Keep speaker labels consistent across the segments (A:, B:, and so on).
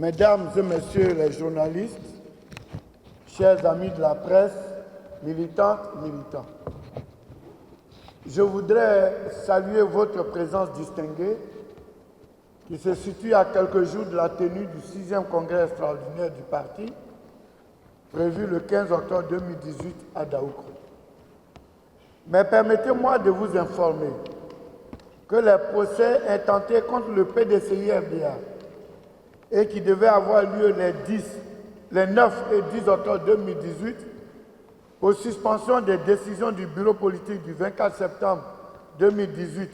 A: Mesdames et messieurs les journalistes, chers amis de la presse, militantes, militants, je voudrais saluer votre présence distinguée qui se situe à quelques jours de la tenue du 6e congrès extraordinaire du parti, prévu le 15 octobre 2018 à Daoukro. Mais permettez-moi de vous informer que les procès intentés contre le PDCI-RDA et qui devaient avoir lieu les 9 et 10 octobre 2018, aux suspensions des décisions du bureau politique du 24 septembre 2018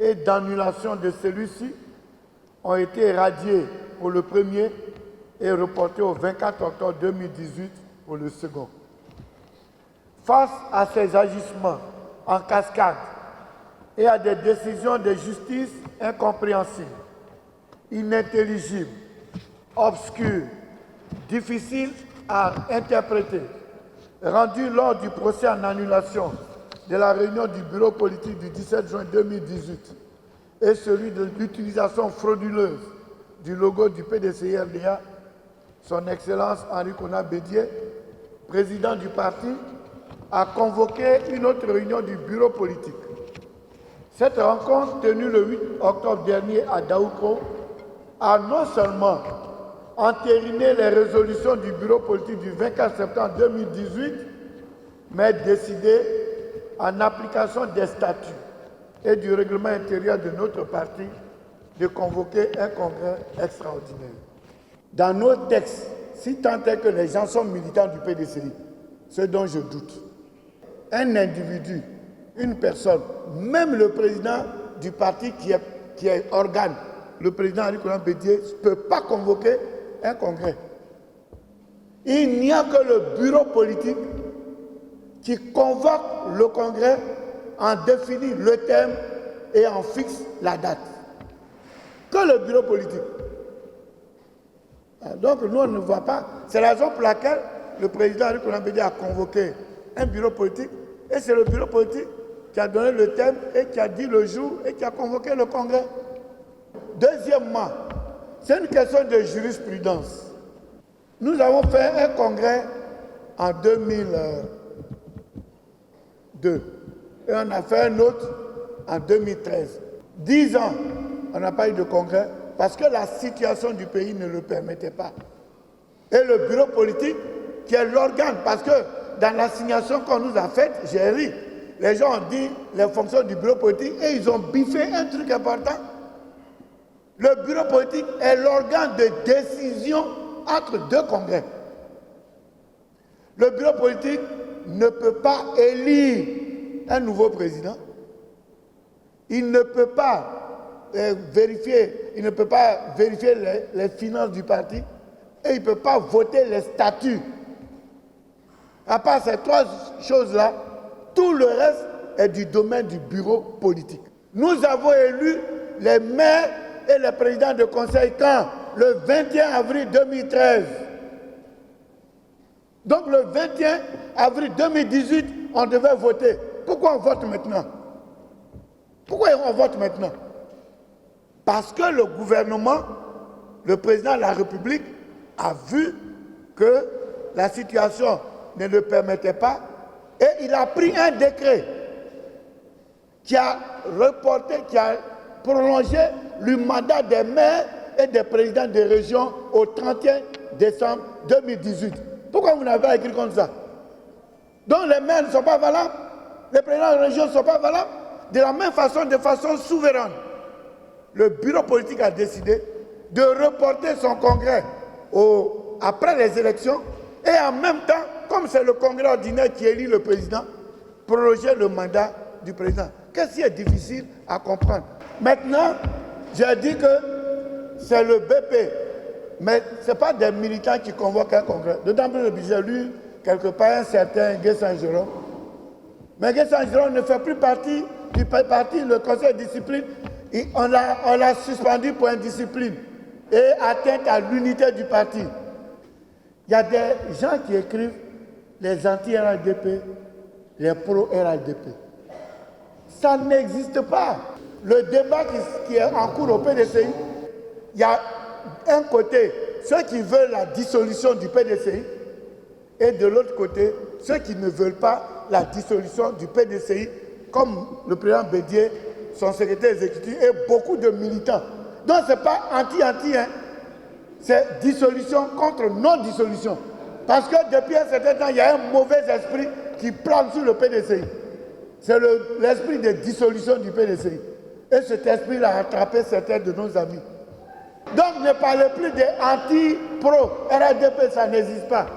A: et d'annulation de celui-ci, ont été radiés pour le premier et reportés au 24 octobre 2018 pour le second. Face à ces agissements en cascade et à des décisions de justice incompréhensibles, inintelligibles, obscures, difficiles à interpréter, rendues lors du procès en annulation de la réunion du bureau politique du 17 juin 2018 et celui de l'utilisation frauduleuse du logo du PDCI-RDA, son Excellence Henri Konan Bédié, président du parti, a convoqué une autre réunion du bureau politique. Cette rencontre, tenue le 8 octobre dernier à Daoukro, a non seulement entériné les résolutions du bureau politique du 24 septembre 2018, mais décidé, en application des statuts et du règlement intérieur de notre parti, de convoquer un congrès extraordinaire. Dans nos textes, si tant est que les gens sont militants du PDCI, ce dont je doute, un individu, une personne, même le président du parti qui est organe, le président Henri Konan Bédié, ne peut pas convoquer un congrès. Il n'y a que le bureau politique qui convoque le congrès, en définit le thème et en fixe la date. Que le bureau politique. Donc nous, on ne voit pas. C'est la raison pour laquelle le président Henri Konan Bédié a convoqué un bureau politique et c'est le bureau politique qui a donné le thème et qui a dit le jour et qui a convoqué le congrès. Deuxièmement, c'est une question de jurisprudence. Nous avons fait un congrès en 2002 et on a fait un autre en 2013. 10 ans, on n'a pas eu de congrès parce que la situation du pays ne le permettait pas. Et le bureau politique, qui est l'organe, parce que dans l'assignation qu'on nous a faite, j'ai ri. Les gens ont dit les fonctions du bureau politique et ils ont biffé un truc important. Le bureau politique est l'organe de décision entre deux congrès. Le bureau politique ne peut pas élire un nouveau président. Il ne peut pas vérifier les finances du parti et il ne peut pas voter les statuts. À part ces trois choses-là, tout le reste est du domaine du bureau politique. Nous avons élu les maires et les présidents de conseil quand? Le 21 avril 2013. Donc le 21 avril 2018, on devait voter. Pourquoi on vote maintenant? Pourquoi on vote maintenant? Parce que le gouvernement, le président de la République, a vu que la situation ne le permettait pas et il a pris un décret qui a reporté, qui a prolongé le mandat des maires et des présidents des régions au 31 décembre 2018. Pourquoi vous n'avez pas écrit comme ça? Donc les maires ne sont pas valables, les présidents des régions ne sont pas valables. De la même façon, de façon souveraine, le bureau politique a décidé de reporter son congrès après les élections et en même temps, comme c'est le congrès ordinaire qui élit le président, prolonger le mandat du président. Qu'est-ce qui est difficile à comprendre? Maintenant, j'ai dit que c'est le BP, mais ce n'est pas des militants qui convoquent un congrès. D'autant plus que j'ai lu quelque part un certain Guy Saint-Jérôme. Mais Guy Saint-Jérôme ne fait plus partie du parti, le conseil de discipline. On l'a suspendu pour indiscipline et atteinte à l'unité du parti. Il y a des gens qui écrivent les anti-RLDP, les pro-RLDP. Ça n'existe pas. Le débat qui est en cours au PDCI, il y a un côté, ceux qui veulent la dissolution du PDCI et de l'autre côté, ceux qui ne veulent pas la dissolution du PDCI, comme le président Bédier, son secrétaire exécutif et beaucoup de militants. Donc ce n'est pas anti-anti, hein. C'est dissolution contre non-dissolution. Parce que depuis un certain temps, il y a un mauvais esprit qui plane sur le PDCI. C'est l'esprit de dissolution du PDCI. Et cet esprit-là a attrapé certains de nos amis. Donc ne parlez plus des anti-pro. RADP, ça n'existe pas.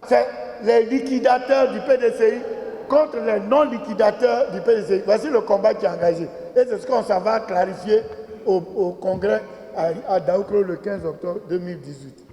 A: C'est les liquidateurs du PDCI contre les non-liquidateurs du PDCI. Voici le combat qui est engagé. Et c'est ce qu'on s'en va clarifier au congrès à Daoukro le 15 octobre 2018.